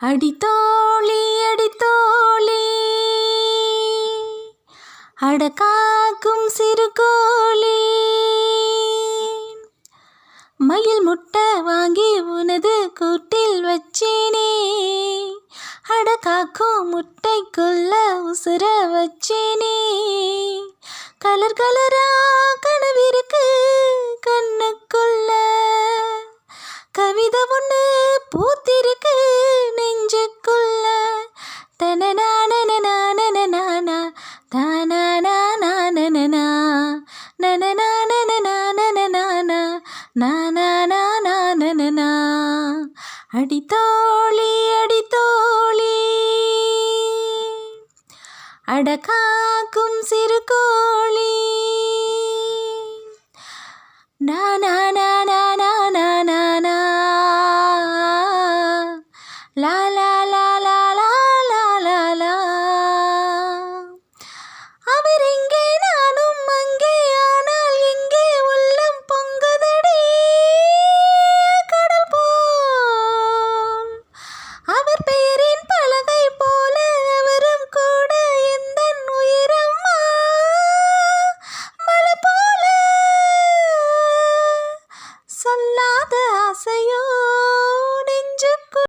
அடித்தோழி அடித்தோழி அடக்காக்கும் சிறுகோழி மயில் முட்டை வாங்கி உனது கூட்டில் வச்சேனே அடக்காக்கும் முட்டைக்குள்ள உசுர வச்சேனே கலர் கலரா கனவிருக்கு கண்ணுக்குள்ள கவிதை ஒன்று பூத்திருக்கு நெஞ்சுக்குள்ள தனநானனா தானானா நனநானனா அடித்தோழி அடித்தோழி அடக்காக்கும் சிறுகோழி நானா லா லா